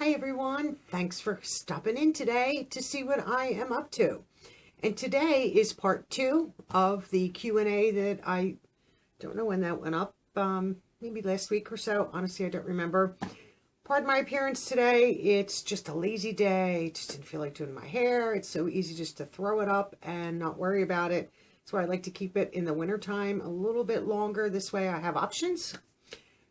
Hi everyone, thanks for stopping in today to see what I am up to. And today is part 2 of the Q&A that I don't know when that went up, maybe last week or so. Honestly, I don't remember. Pardon my appearance today. It's just a lazy day. Just didn't feel like doing my hair. It's so easy just to throw it up and not worry about it. That's why I like to keep it in the wintertime a little bit longer. This way I have options.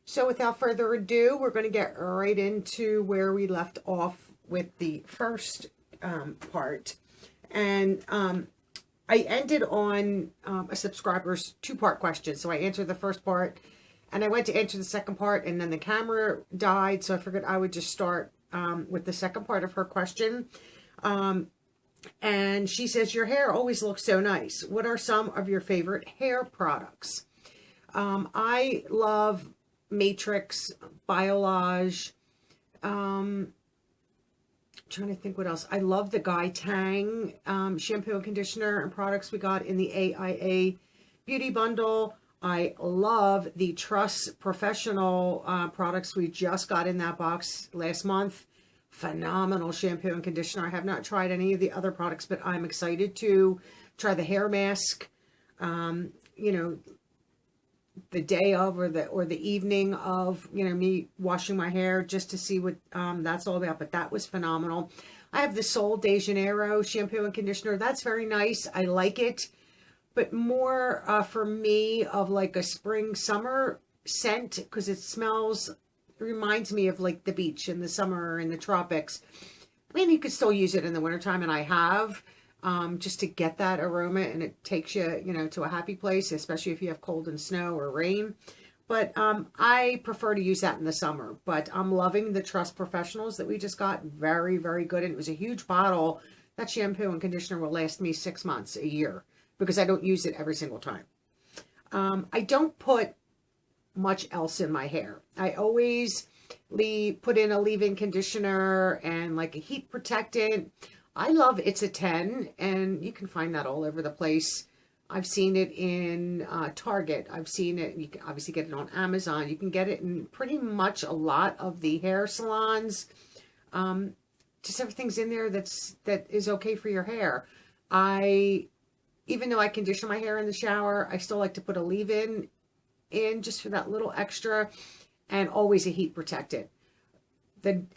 So without further ado, we're going to get right into where we left off with the first part. And I ended on a subscriber's 2-part question. So I answered the first part and I went to answer the second part, and then the camera died. So I figured I would just start with the second part of her question. And she says, your hair always looks so nice. What are some of your favorite hair products? I love Matrix, Biolage, trying to think what else. I love the Guy Tang shampoo and conditioner and products we got in the AIA beauty bundle. I love the Truss Professional products we just got in that box last month. Phenomenal shampoo and conditioner. I have not tried any of the other products, but I'm excited to try the hair mask. You know, the day of or the evening of, you know, me washing my hair just to see what that's all about. But that was phenomenal. I have the Sol de Janeiro shampoo and conditioner. That's very nice. I like it, but more for me of like a spring summer scent, because it smells, it reminds me of like the beach in the summer in the tropics. I mean, you could still use it in the wintertime, and I have. Just to get that aroma, and it takes you, you know, to a happy place, especially if you have cold and snow or rain. But I prefer to use that in the summer. But I'm loving the Truss Professionals that we just got. Very, very good. And it was a huge bottle. That shampoo and conditioner will last me 6 months, a year, because I don't use it every single time. I don't put much else in my hair. I always put in a leave-in conditioner and like a heat protectant. I love It's a 10, and you can find that all over the place. I've seen it in Target. I've seen it, you can obviously get it on Amazon. You can get it in pretty much a lot of the hair salons. Just everything's in there that is okay for your hair. Even though I condition my hair in the shower, I still like to put a leave-in just for that little extra, and always a heat protectant.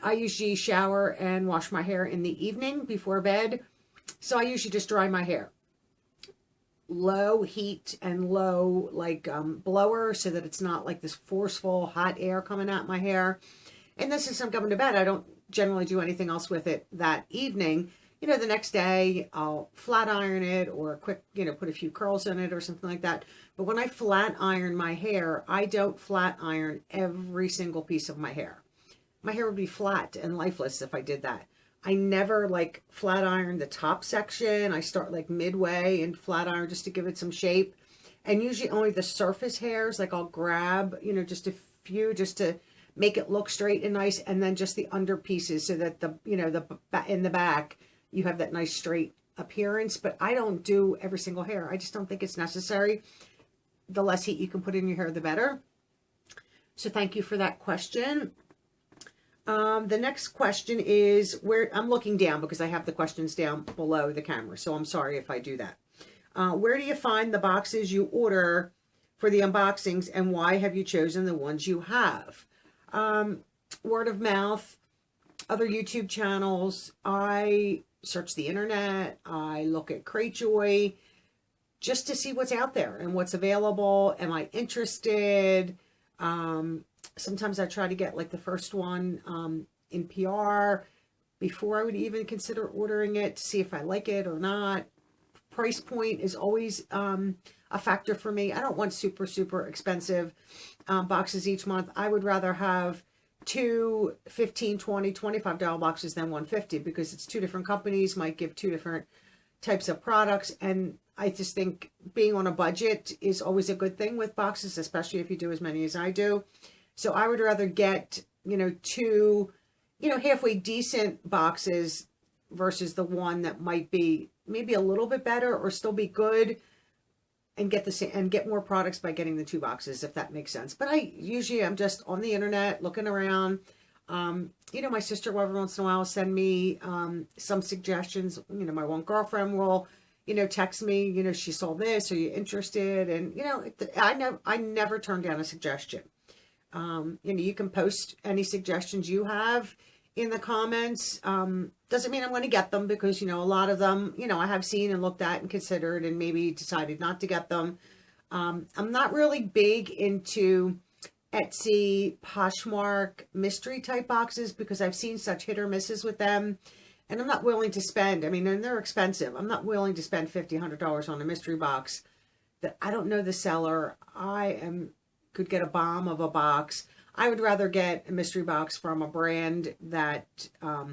I usually shower and wash my hair in the evening before bed. So I usually just dry my hair. Low heat and low blower, so that it's not like this forceful hot air coming out my hair. And this is I'm coming to bed. I don't generally do anything else with it that evening. You know, the next day I'll flat iron it or quick, you know, put a few curls in it or something like that. But when I flat iron my hair, I don't flat iron every single piece of my hair. My hair would be flat and lifeless if I did that. I never like flat iron the top section. I start like midway and flat iron just to give it some shape. And usually only the surface hairs, like I'll grab, you know, just a few just to make it look straight and nice. And then just the under pieces so that the, you know, in the back, you have that nice straight appearance. But I don't do every single hair. I just don't think it's necessary. The less heat you can put in your hair, the better. So thank you for that question. The next question is where I'm looking down because I have the questions down below the camera. So I'm sorry if I do that. Where do you find the boxes you order for the unboxings, and why have you chosen the ones you have? Word of mouth, other YouTube channels. I search the internet. I look at Cratejoy just to see what's out there and what's available. Am I interested? Sometimes I try to get like the first one in PR before I would even consider ordering it to see if I like it or not. Price point is always a factor for me. I don't want super, super expensive boxes each month. I would rather have 2 $15, $20, $25 boxes than 150, because it's 2 different companies, might give 2 different types of products. And I just think being on a budget is always a good thing with boxes, especially if you do as many as I do. So I would rather get, you know, 2, you know, halfway decent boxes versus the one that might be maybe a little bit better or still be good, and get the same and get more products by getting the 2 boxes, if that makes sense. But I'm just on the internet looking around. You know, my sister will every once in a while send me some suggestions. You know, my one girlfriend will, you know, text me, you know, she saw this, are you interested? And, you know, I never turn down a suggestion. You know, you can post any suggestions you have in the comments. Doesn't mean I'm going to get them, because, you know, a lot of them, you know, I have seen and looked at and considered and maybe decided not to get them. I'm not really big into Etsy, Poshmark, mystery type boxes, because I've seen such hit or misses with them. And I'm not willing to spend, I mean, and they're expensive. I'm not willing to spend $50, $100 on a mystery box that I don't know the seller. Could get a bomb of a box. I would rather get a mystery box from a brand that I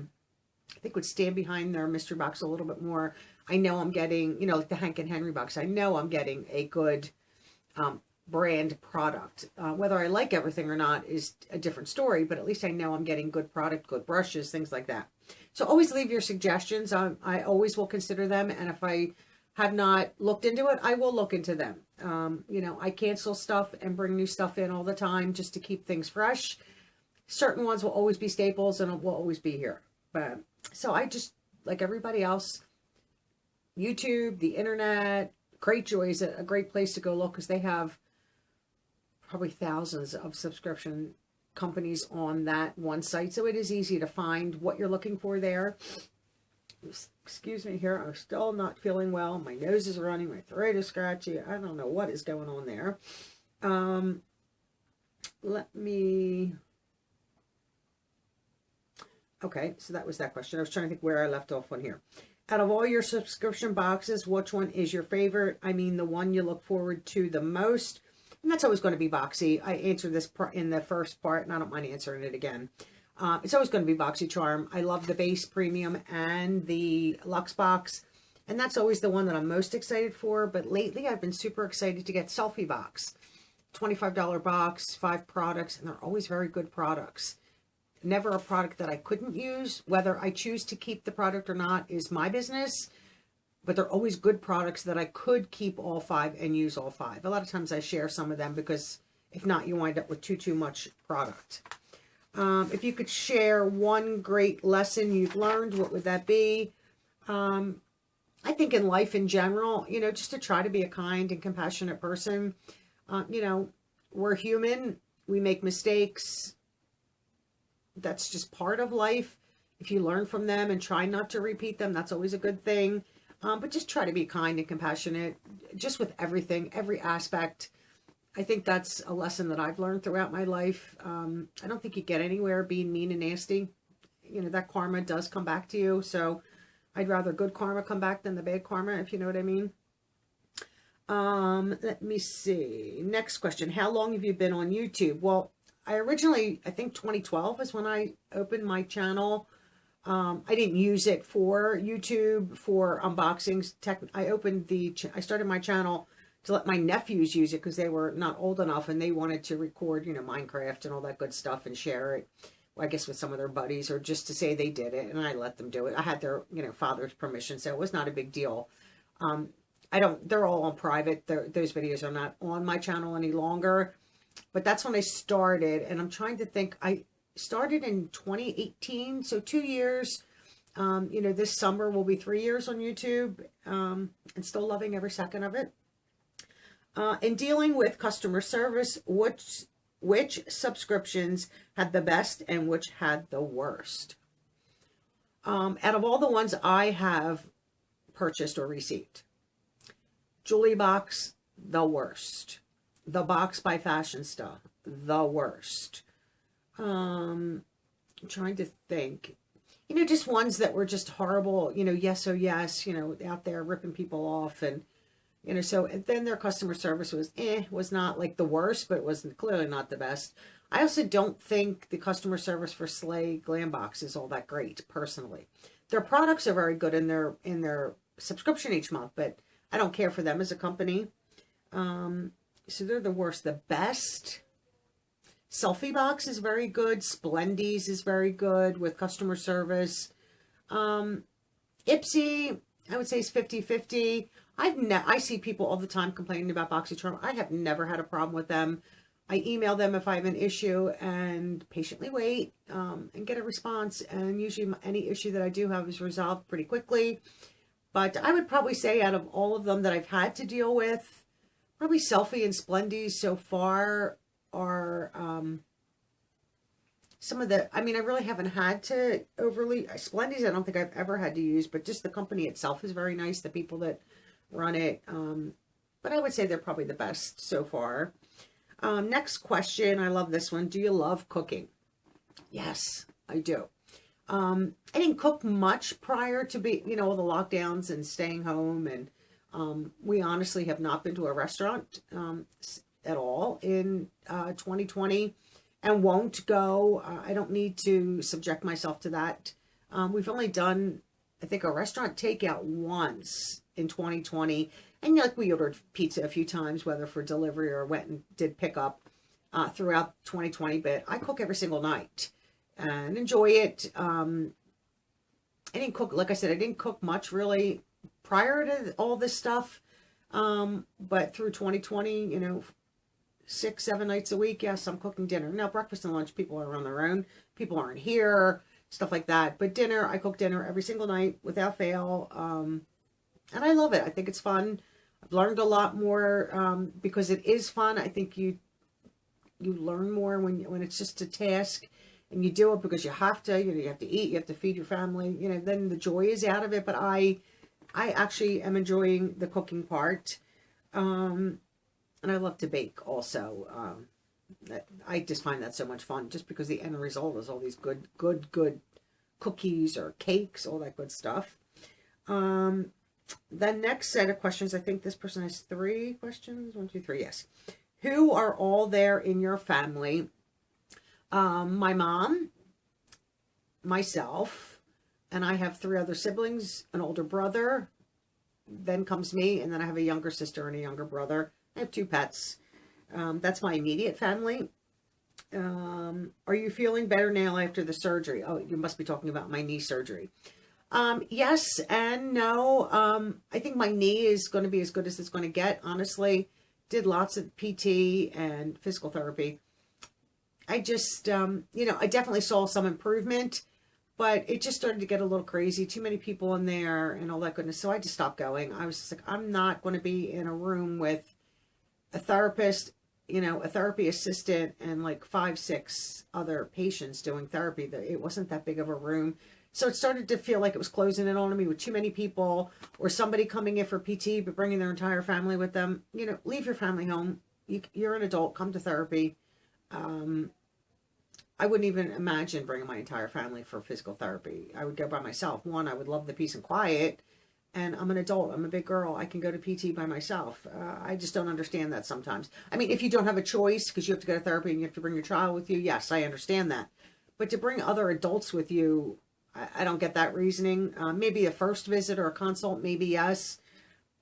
think would stand behind their mystery box a little bit more. I know I'm getting, you know, like the Hank and Henry box. I know I'm getting a good brand product. Whether I like everything or not is a different story, but at least I know I'm getting good product, good brushes, things like that. So always leave your suggestions. I always will consider them. And if I have not looked into it, I will look into them. You know, I cancel stuff and bring new stuff in all the time just to keep things fresh. Certain ones will always be staples and will always be here. But so I just, like everybody else, YouTube, the internet, Cratejoy is a great place to go look, because they have probably thousands of subscription companies on that one site. So it is easy to find what you're looking for there. Excuse me here. I'm still not feeling well. My nose is running. My throat is scratchy. I don't know what is going on there. Okay, so that was that question. I was trying to think where I left off on here. Out of all your subscription boxes, which one is your favorite? I mean, the one you look forward to the most. And that's always going to be Boxy. I answered this in the first part, and I don't mind answering it again. It's always going to be BoxyCharm. I love the base, premium, and the Luxe box. And that's always the one that I'm most excited for. But lately, I've been super excited to get Selfie Box. $25 box, 5 products, and they're always very good products. Never a product that I couldn't use. Whether I choose to keep the product or not is my business. But they're always good products that I could keep all 5 and use all 5. A lot of times I share some of them, because if not, you wind up with too much product. If you could share one great lesson you've learned, what would that be? I think in life in general, you know, just to try to be a kind and compassionate person. You know, we're human. We make mistakes. That's just part of life. If you learn from them and try not to repeat them, that's always a good thing. But just try to be kind and compassionate, just with everything, every aspect. I think that's a lesson that I've learned throughout my life. I don't think you get anywhere being mean and nasty. You know, that karma does come back to you. So I'd rather good karma come back than the bad karma, if you know what I mean. Let me see. Next question. How long have you been on YouTube? Well, I think 2012 is when I opened my channel. I didn't use it for YouTube, for unboxings. I started my channel to let my nephews use it, because they were not old enough and they wanted to record, you know, Minecraft and all that good stuff and share it, I guess, with some of their buddies, or just to say they did it, and I let them do it. I had their, you know, father's permission, so it was not a big deal. They're all on private. Those videos are not on my channel any longer, but that's when I started, and I'm trying to think. I started in 2018, so 2 years. You know, this summer will be 3 years on YouTube, and still loving every second of it. In dealing with customer service, which subscriptions had the best and which had the worst? Out of all the ones I have purchased or received, Julie Box, the worst. The Box by Fashionista, the worst. I'm trying to think. You know, just ones that were just horrible, you know, yes, oh yes, you know, out there ripping people off, and, you know, so, and then their customer service was not like the worst, but it was clearly not the best. I also don't think the customer service for Slay Glam Box is all that great, personally. Their products are very good in their subscription each month, but I don't care for them as a company. So they're the worst. The best, Selfie Box is very good. Splendies is very good with customer service. Ipsy, I would say, is 50-50. I see people all the time complaining about BoxyCharm. I have never had a problem with them. I email them if I have an issue and patiently wait and get a response. And usually any issue that I do have is resolved pretty quickly. But I would probably say out of all of them that I've had to deal with, probably Selfie and Splendid so far are some of the, I mean, I really haven't had to overly, Splendid's I don't think I've ever had to use, but just the company itself is very nice, the people that run it. But I would say they're probably the best so far. Next question, I love this one. Do you love cooking? Yes, I do. I didn't cook much prior to all the lockdowns and staying home. And we honestly have not been to a restaurant at all in 2020 and won't go. I don't need to subject myself to that. We've only done, I think, a restaurant takeout once in 2020. And like we ordered pizza a few times, whether for delivery or went and did pick up throughout 2020. But I cook every single night and enjoy it. I didn't cook, like I said, I didn't cook much really prior to all this stuff. But through 2020, 6-7 nights a week, yes, I'm cooking dinner. Now, breakfast and lunch, people are on their own. People aren't here, stuff like that. But dinner, I cook dinner every single night without fail. And I love it. I think it's fun. I've learned a lot more because it is fun. I think you learn more when it's just a task and you do it because you have to. You have to eat. You have to feed your family. Then the joy is out of it. But I actually am enjoying the cooking part, and I love to bake also. I just find that so much fun, just because the end result is all these good cookies or cakes, all that good stuff. The next set of questions, I think this person has 3 questions. 1, 2, 3, yes. Who are all there in your family? My mom, myself, and I have 3 other siblings, an older brother, then comes me, and then I have a younger sister and a younger brother. I have 2 pets. That's my immediate family. Are you feeling better now after the surgery? Oh, you must be talking about my knee surgery. Yes and no. I think my knee is going to be as good as it's going to get. Honestly, did lots of PT and physical therapy. I just, I definitely saw some improvement, but it just started to get a little crazy. Too many people in there and all that goodness. So I just stopped going. I was just like, I'm not going to be in a room with a therapist, a therapy assistant and like 5, 6 other patients doing therapy. It wasn't that big of a room. So it started to feel like it was closing in on me with too many people, or somebody coming in for PT but bringing their entire family with them. Leave your family home. You're an adult. Come to therapy. I wouldn't even imagine bringing my entire family for physical therapy. I would go by myself. One, I would love the peace and quiet. And I'm an adult. I'm a big girl. I can go to PT by myself. I just don't understand that sometimes. I mean, if you don't have a choice because you have to go to therapy and you have to bring your child with you, yes, I understand that. But to bring other adults with you, I don't get that reasoning. Maybe a first visit or a consult, maybe yes.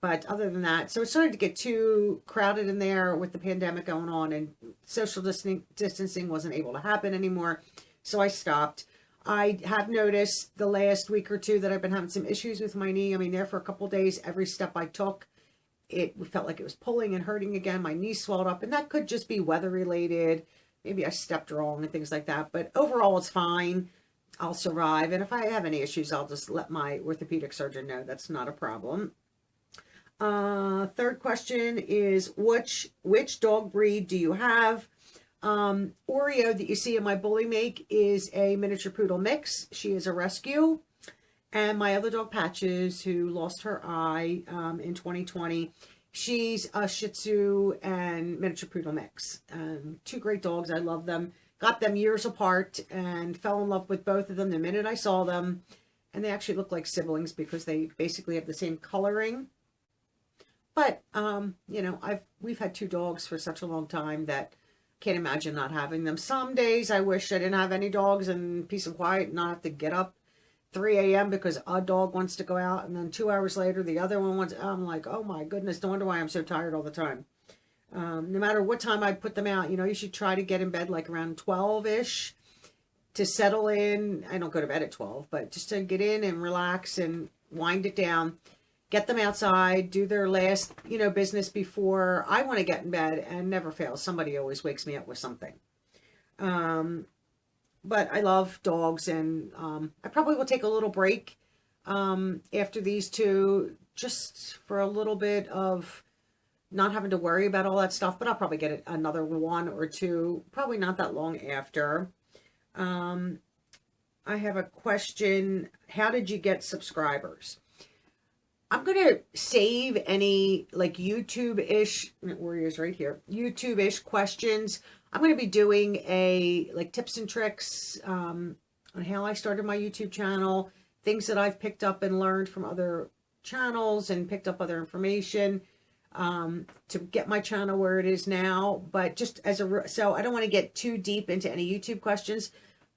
But other than that, so it started to get too crowded in there with the pandemic going on, and social distancing wasn't able to happen anymore. So I stopped. I have noticed the last week or 2 that I've been having some issues with my knee. I mean, there for a couple of days, every step I took, it felt like it was pulling and hurting again. My knee swelled up, and that could just be weather related. Maybe I stepped wrong and things like that. But overall, it's fine. I'll survive. And if I have any issues, I'll just let my orthopedic surgeon know. That's not a problem. Third question is, which dog breed do you have? Oreo that you see in my bully make is a miniature poodle mix. She is a rescue. And my other dog, Patches, who lost her eye in 2020, she's a Shih Tzu and miniature poodle mix. 2 great dogs. I love them. Got them years apart and fell in love with both of them the minute I saw them. And they actually look like siblings because they basically have the same coloring. But, we've had 2 dogs for such a long time that can't imagine not having them. Some days I wish I didn't have any dogs and peace and quiet and not have to get up 3 a.m. because a dog wants to go out, and then 2 hours later the other one wants. I'm like, oh my goodness, no wonder why I'm so tired all the time. No matter what time I put them out, you should try to get in bed like around 12-ish to settle in. I don't go to bed at 12, but just to get in and relax and wind it down. get them outside, do their last, business before I want to get in bed, and never fails. Somebody always wakes me up with something. But I love dogs, and I probably will take a little break after these two, just for a little bit of not having to worry about all that stuff, but I'll probably get another one or two, probably not that long after. I have a question. How did you get subscribers? I'm going to save any like YouTube-ish, Warriors right here, YouTube-ish questions. I'm going to be doing a like tips and tricks on how I started my YouTube channel, things that I've picked up and learned from other channels and picked up other information to get my channel where it is now. But just so I don't want to get too deep into any YouTube questions.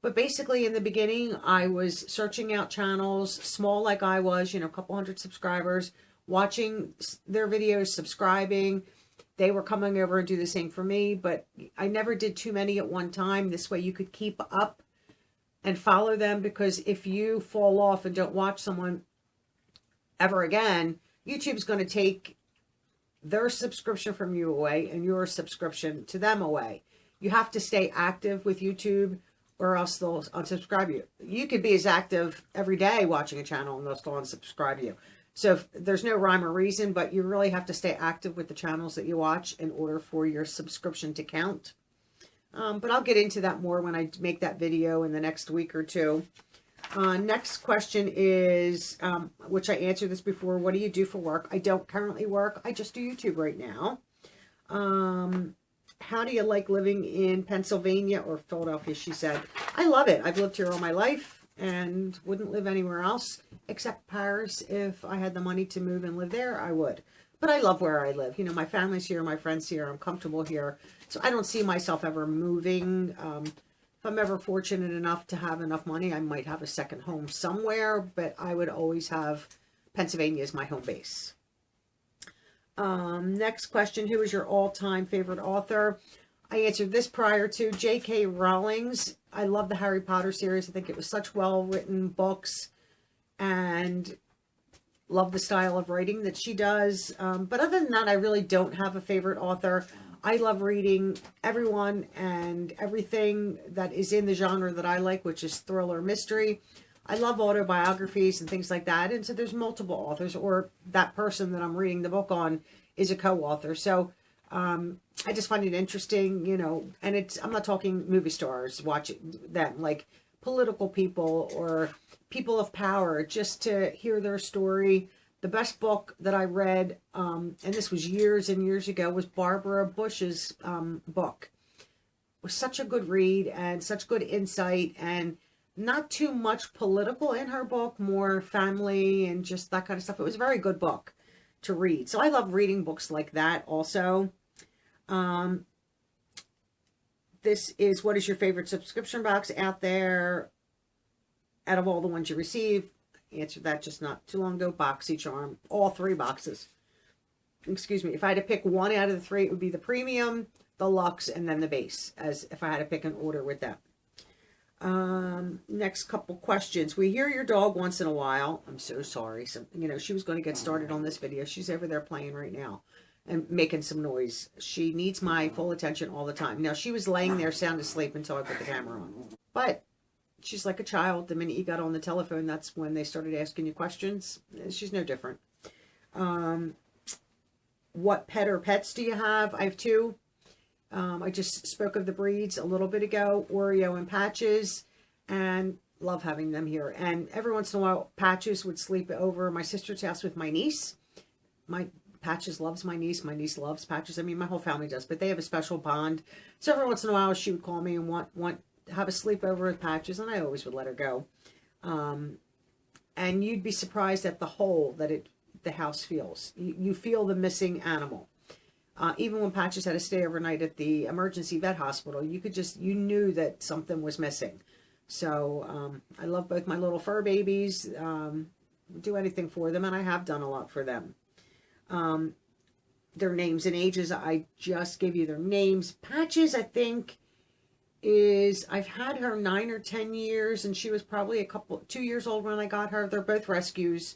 But basically, in the beginning, I was searching out channels, small like I was, a couple hundred subscribers, watching their videos, subscribing. They were coming over and do the same for me, but I never did too many at one time. This way you could keep up and follow them, because if you fall off and don't watch someone ever again, YouTube's going to take their subscription from you away and your subscription to them away. You have to stay active with YouTube, or else they'll unsubscribe you. You could be as active every day watching a channel and they'll still unsubscribe you. So there's no rhyme or reason, but you really have to stay active with the channels that you watch in order for your subscription to count. But I'll get into that more when I make that video in the next week or two. Next question is, which I answered this before, what do you do for work? I don't currently work. I just do YouTube right now. How do you like living in Pennsylvania or Philadelphia? She said, I love it. I've lived here all my life and wouldn't live anywhere else except Paris. If I had the money to move and live there, I would. But I love where I live. My family's here, my friends here. I'm comfortable here. So I don't see myself ever moving. If I'm ever fortunate enough to have enough money, I might have a second home somewhere, but I would always have Pennsylvania as my home base. Next question, who is your all-time favorite author? I answered this prior to J.K. Rowling's. I love the Harry Potter series. I think it was such well-written books, and love the style of writing that she does. But other than that, I really don't have a favorite author. I love reading everyone and everything that is in the genre that I like, which is thriller mystery. I love autobiographies and things like that. And so there's multiple authors, or that person that I'm reading the book on is a co-author. So I just find it interesting, and I'm not talking movie stars, watching them, like political people or people of power, just to hear their story. The best book that I read, and this was years and years ago, was Barbara Bush's book. It was such a good read and such good insight, and not too much political in her book, more family and just that kind of stuff. It was a very good book to read. So I love reading books like that also. This is, what is your favorite subscription box out there out of all the ones you receive? Answered that just not too long ago. BoxyCharm, all three boxes. Excuse me. If I had to pick one out of the three, it would be the premium, the luxe, and then the base, as if I had to pick an order with that. Next couple questions. We hear your dog once in a while. I'm so sorry. So, she was going to get started on this video. She's over there playing right now and making some noise. She needs my full attention all the time. Now, she was laying there sound asleep until I put the camera on. But she's like a child. The minute you got on the telephone, that's when they started asking you questions. She's no different. What pet or pets do you have? I have two. I just spoke of the breeds a little bit ago, Oreo and Patches, and love having them here. And every once in a while, Patches would sleep over my sister's house with my niece. My Patches loves my niece loves Patches. I mean, my whole family does, but they have a special bond. So every once in a while, she would call me and want to have a sleepover with Patches, and I always would let her go. And you'd be surprised at the hole that the house feels. You feel the missing animal. Even when Patches had to stay overnight at the emergency vet hospital, you knew that something was missing. So I love both my little fur babies, do anything for them, and I have done a lot for them. Their names and ages, I just gave you their names. Patches, I think, I've had her 9 or 10 years, and she was probably 2 years old when I got her. They're both rescues.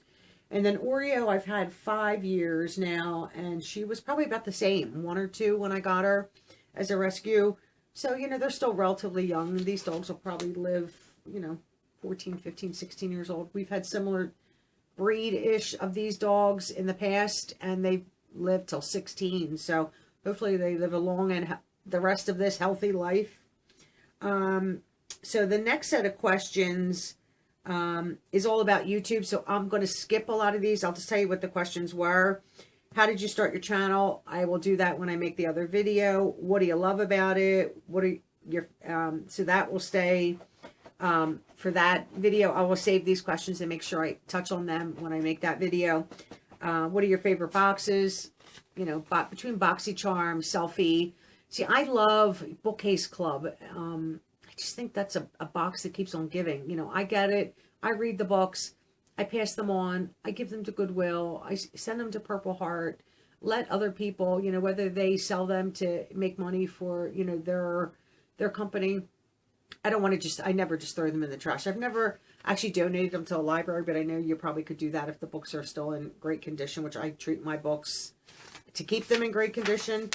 And then Oreo, I've had 5 years now, and she was probably about the same, 1 or 2 when I got her as a rescue. So, you know, they're still relatively young. These dogs will probably live, you know, 14, 15, 16 years old. We've had similar breed-ish of these dogs in the past, and they've lived till 16. So hopefully they live a long and the rest of this healthy life. So the next set of questions is all about YouTube. So I'm going to skip a lot of these. I'll just tell you what the questions were. How did you start your channel? I will do that when I make the other video. What do you love about it? What are your, so that will stay, for that video. I will save these questions and make sure I touch on them when I make that video. What are your favorite boxes? You know, between BoxyCharm, Selfie. See, I love Bookcase Club. I just think that's a box that keeps on giving. You know, I get it. I read the books. I pass them on. I give them to Goodwill. I send them to Purple Heart. Let other people, you know, whether they sell them to make money for, you know, their company. I don't want to just, I never just throw them in the trash. I've never actually donated them to a library, but I know you probably could do that if the books are still in great condition, which I treat my books to keep them in great condition.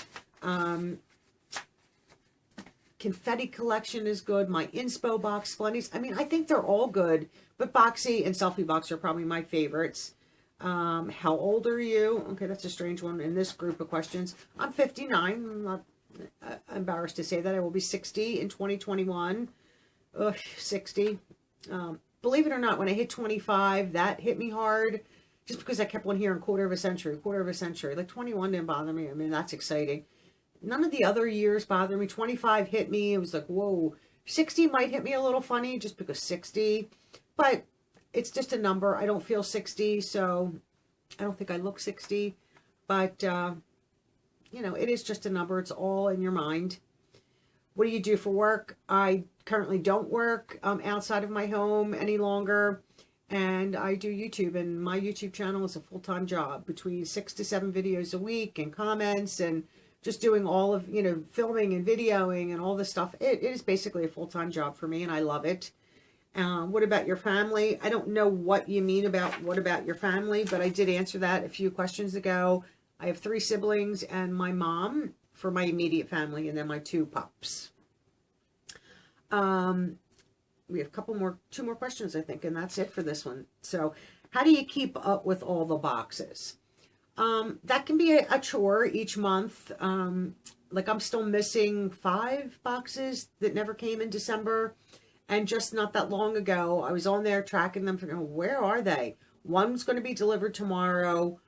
Confetti collection is good. My inspo box, Splendies. I mean, I think they're all good, but Boxy and Selfie box are probably my favorites. How old are you? Okay, that's a strange one in this group of questions. I'm 59. I'm not embarrassed to say that. I will be 60 in 2021. Ugh, 60. Believe it or not, when I hit 25, that hit me hard. Just because I kept on hearing quarter of a century. Like 21 didn't bother me. I mean, that's exciting. None of the other years bother me. 25 hit me. It was like, whoa. 60 might hit me a little funny just because 60. But it's just a number. I don't feel 60, so I don't think I look 60. But, you know, it is just a number. It's all in your mind. What do you do for work? I currently don't work outside of my home any longer. And I do YouTube. And my YouTube channel is a full-time job. Between 6 to 7 videos a week and comments and just doing all of, you know, filming and videoing and all this stuff. It is basically a full-time job for me, and I love it. What about your family? I don't know what you mean about what about your family, but I did answer that a few questions ago. I have 3 siblings and my mom for my immediate family, and then my 2 pups. We have a 2 more questions, I think, and that's it for this one. So, how do you keep up with all the boxes? That can be a chore each month. Like I'm still missing 5 boxes that never came in December. And just not that long ago, I was on there tracking them, thinking, where are they? One's going to be delivered tomorrow.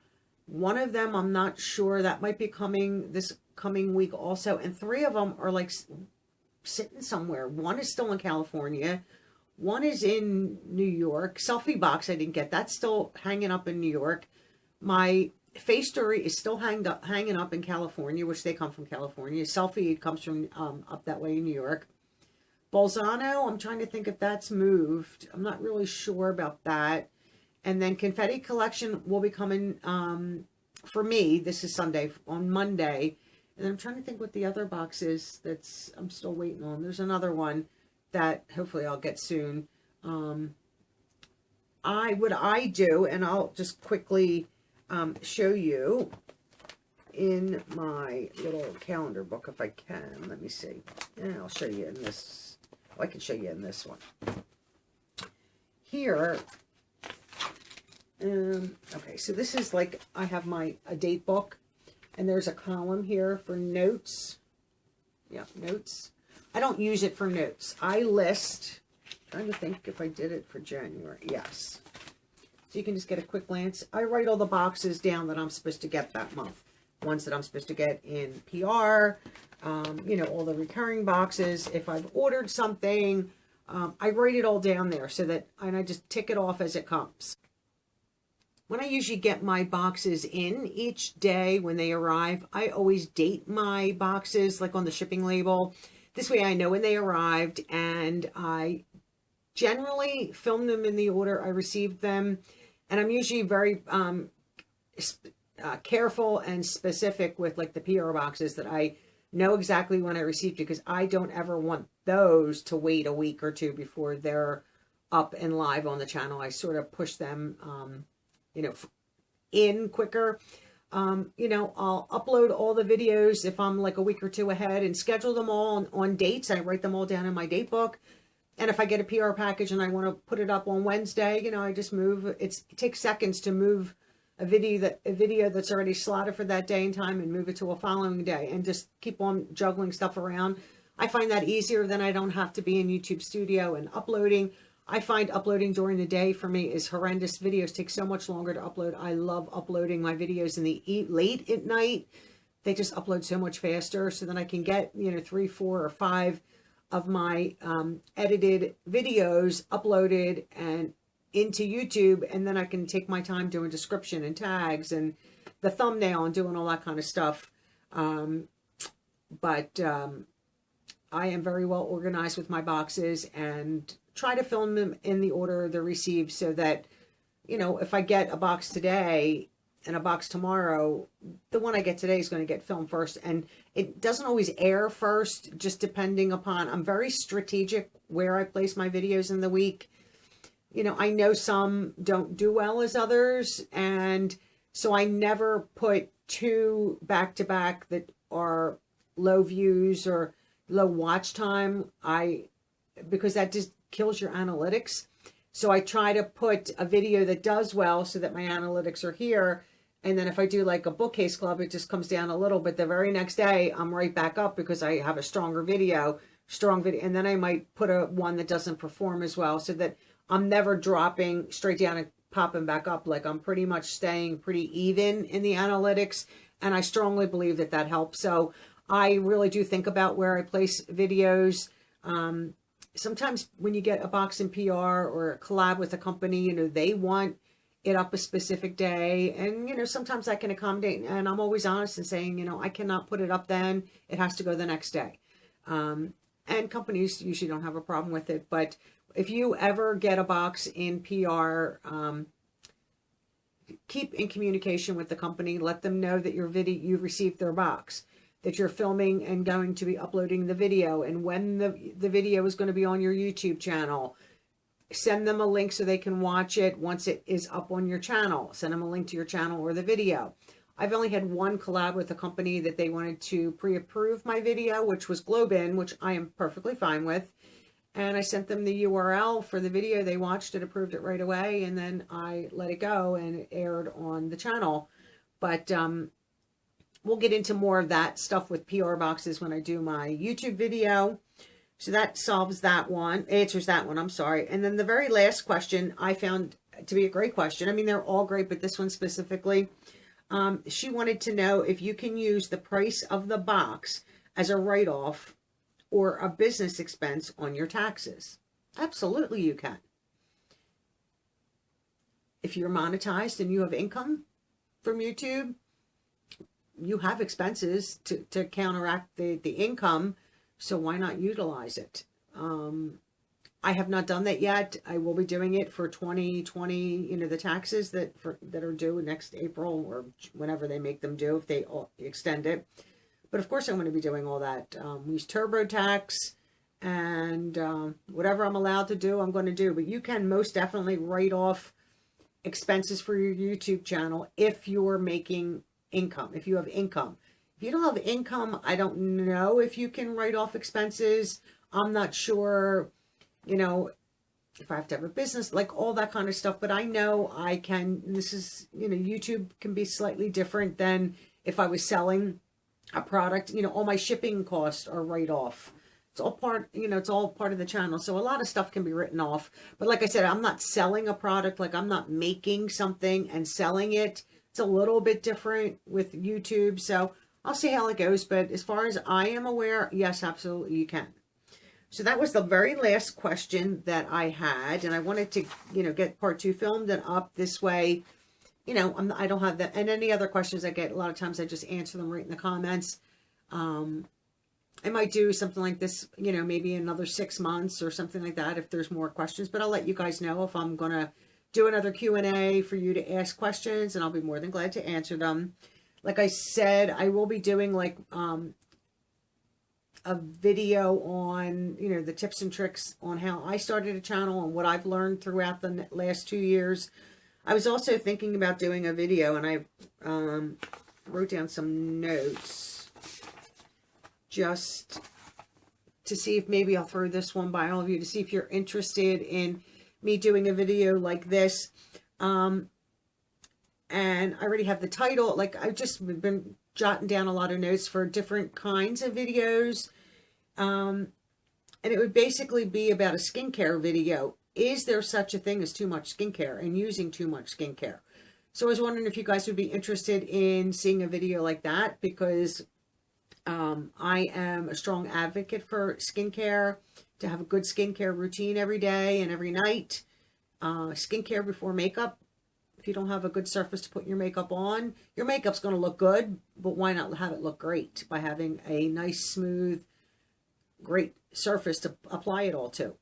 One of them, I'm not sure. That might be coming this coming week also. And 3 of them are like sitting somewhere. One is still in California. One is in New York. Selfie box, I didn't get. That's still hanging up in New York. My Face Story is still hanging up in California, which they come from California. Selfie comes from up that way in New York. Bolzano, I'm trying to think if that's moved. I'm not really sure about that. And then Confetti Collection will be coming for me. This is Sunday, on Monday. And I'm trying to think what the other box is that's I'm still waiting on. There's another one that hopefully I'll get soon. What I do, and I'll just quickly show you in my little calendar book if I can. Let me see. And I'll show you in this. I can show you in this one. Here, okay, so this is like, I have a date book, and there's a column here for notes. Yeah, notes. I don't use it for notes. I list, trying to think if I did it for January. Yes. So you can just get a quick glance. I write all the boxes down that I'm supposed to get that month. Ones that I'm supposed to get in PR, you know, all the recurring boxes. If I've ordered something, I write it all down there so that, and I just tick it off as it comes. When I usually get my boxes in each day when they arrive, I always date my boxes like on the shipping label. This way I know when they arrived, and I generally film them in the order I received them. And I'm usually very careful and specific with like the PR boxes that I know exactly when I received it, because I don't ever want those to wait a week or 2 before they're up and live on the channel. I sort of push them you know, in quicker. You know, I'll upload all the videos if I'm like a week or two ahead and schedule them all on dates. I write them all down in my date book. And if I get a PR package and I want to put it up on Wednesday, you know, I just move. It takes seconds to move a video that's already slotted for that day and time and move it to a following day, and just keep on juggling stuff around. I find that easier. Then I don't have to be in YouTube Studio and uploading. I find uploading during the day for me is horrendous. Videos take so much longer to upload. I love uploading my videos in the late at night. They just upload so much faster, so then I can get, you know, 3, 4, or 5 of my edited videos uploaded and into YouTube, and then I can take my time doing description and tags and the thumbnail and doing all that kind of stuff. But I am very well organized with my boxes and try to film them in the order they're received, so that, you know, if I get a box today and a box tomorrow, the one I get today is going to get filmed first. And it doesn't always air first, just depending upon, I'm very strategic where I place my videos in the week. You know, I know some don't do well as others, and so I never put 2 back-to-back that are low views or low watch time, because that just kills your analytics. So I try to put a video that does well so that my analytics are here. And then if I do like a bookcase club, it just comes down a little, but the very next day I'm right back up because I have a strong video. And then I might put one that doesn't perform as well, so that I'm never dropping straight down and popping back up. Like, I'm pretty much staying pretty even in the analytics. And I strongly believe that that helps. So I really do think about where I place videos. Sometimes when you get a box in PR or a collab with a company, you know, they want it up a specific day. And, you know, sometimes I can accommodate, and I'm always honest in saying, you know, I cannot put it up then. It has to go the next day. And companies usually don't have a problem with it. But if you ever get a box in PR, keep in communication with the company. Let them know that you've received their box, that you're filming and going to be uploading the video, and when the video is going to be on your YouTube channel. Send them a link so they can watch it once it is up on your channel. Send them a link to your channel or the video. I've only had one collab with a company that they wanted to pre-approve my video, which was Globin, which I am perfectly fine with. And I sent them the URL for the video. They watched it, approved it right away, and then I let it go and it aired on the channel. But we'll get into more of that stuff with PR boxes when I do my YouTube video. So that solves that one, answers that one, I'm sorry. And then the very last question I found to be a great question. I mean, they're all great, but this one specifically, she wanted to know if you can use the price of the box as a write-off or a business expense on your taxes. Absolutely you can. If you're monetized and you have income from YouTube, you have expenses to counteract the income, so why not utilize it? I have not done that yet. I will be doing it for 2020, you know, the taxes that are due next April or whenever they make them due, if they extend it. But of course I'm going to be doing all that. We use TurboTax, and whatever I'm allowed to do, I'm going to do. But you can most definitely write off expenses for your YouTube channel if you're making income, if you have income. If you don't have income, I don't know if you can write off expenses. I'm not sure, you know, if I have to have a business, like all that kind of stuff. But I know I can. This is, you know, YouTube can be slightly different than if I was selling a product. You know, all my shipping costs are write off. It's all part, you know, it's all part of the channel. So a lot of stuff can be written off. But like I said, I'm not selling a product. Like, I'm not making something and selling it. It's a little bit different with YouTube. So I'll see how it goes. But as far as I am aware, yes, absolutely you can. So that was the very last question that I had. And I wanted to, you know, get part 2 filmed and up this way. You know, I don't have that. And any other questions I get, a lot of times I just answer them right in the comments. I might do something like this, you know, maybe another 6 months or something like that if there's more questions. But I'll let you guys know if I'm going to do another Q&A for you to ask questions, and I'll be more than glad to answer them. Like I said, I will be doing like a video on, you know, the tips and tricks on how I started a channel and what I've learned throughout the last 2 years. I was also thinking about doing a video, and I wrote down some notes just to see if maybe I'll throw this one by all of you to see if you're interested in me doing a video like this. And I already have the title. Like, I've just been jotting down a lot of notes for different kinds of videos. And it would basically be about a skincare video. Is there such a thing as too much skincare and using too much skincare? So I was wondering if you guys would be interested in seeing a video like that, because I am a strong advocate for skincare, to have a good skincare routine every day and every night. Skincare before makeup. If you don't have a good surface to put your makeup on, your makeup's going to look good, but why not have it look great by having a nice, smooth, great surface to apply it all to.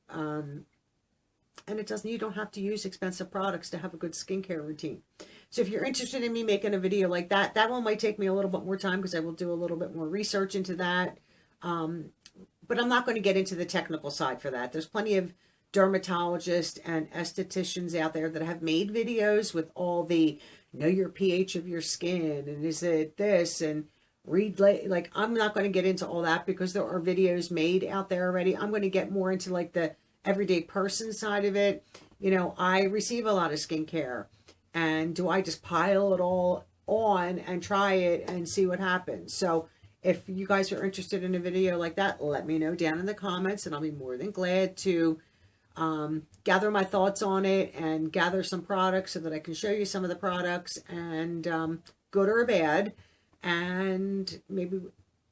And you don't have to use expensive products to have a good skincare routine. So if you're interested in me making a video like that, that one might take me a little bit more time, because I will do a little bit more research into that. But I'm not going to get into the technical side for that. There's plenty of dermatologists and estheticians out there that have made videos with all the know your pH of your skin, and is it this, and read, like, I'm not going to get into all that, because there are videos made out there already. I'm going to get more into like the everyday person side of it. You know, I receive a lot of skincare, and do I just pile it all on and try it and see what happens? So if you guys are interested in a video like that, let me know down in the comments, and I'll be more than glad to gather my thoughts on it and gather some products so that I can show you some of the products, and good or bad, and maybe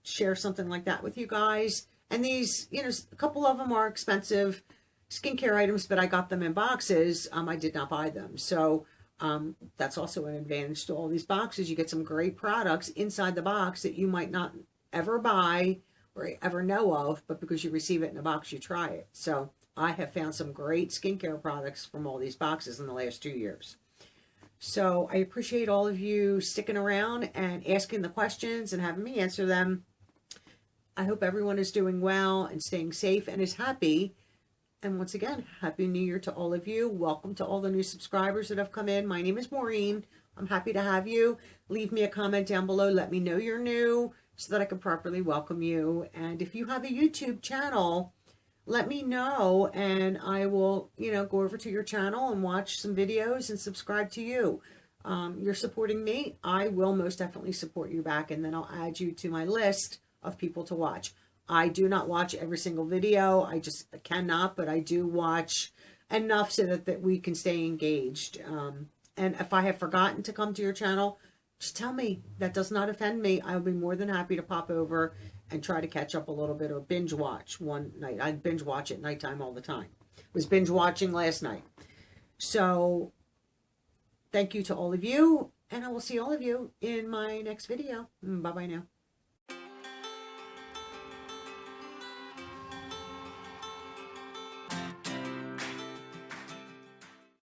share something like that with you guys. And these, you know, a couple of them are expensive skincare items, but I got them in boxes. I did not buy them. So that's also an advantage to all these boxes. You get some great products inside the box that you might not ever buy or ever know of, but because you receive it in a box, you try it. So I have found some great skincare products from all these boxes in the last 2 years. So I appreciate all of you sticking around and asking the questions and having me answer them. I hope everyone is doing well and staying safe and is happy. And once again, Happy New Year to all of you. Welcome to all the new subscribers that have come in. My name is Maureen. I'm happy to have you. Leave me a comment down below. Let me know you're new so that I can properly welcome you. And if you have a YouTube channel, let me know, and I will, you know, go over to your channel and watch some videos and subscribe to you. You're supporting me. I will most definitely support you back, and then I'll add you to my list of people to watch. I do not watch every single video. I just cannot, but I do watch enough so that we can stay engaged. And if I have forgotten to come to your channel, just tell me. That does not offend me. I'll be more than happy to pop over and try to catch up a little bit, or binge watch one night. I binge watch at nighttime all the time. Was binge watching last night. So thank you to all of you, and I will see all of you in my next video. Bye-bye now.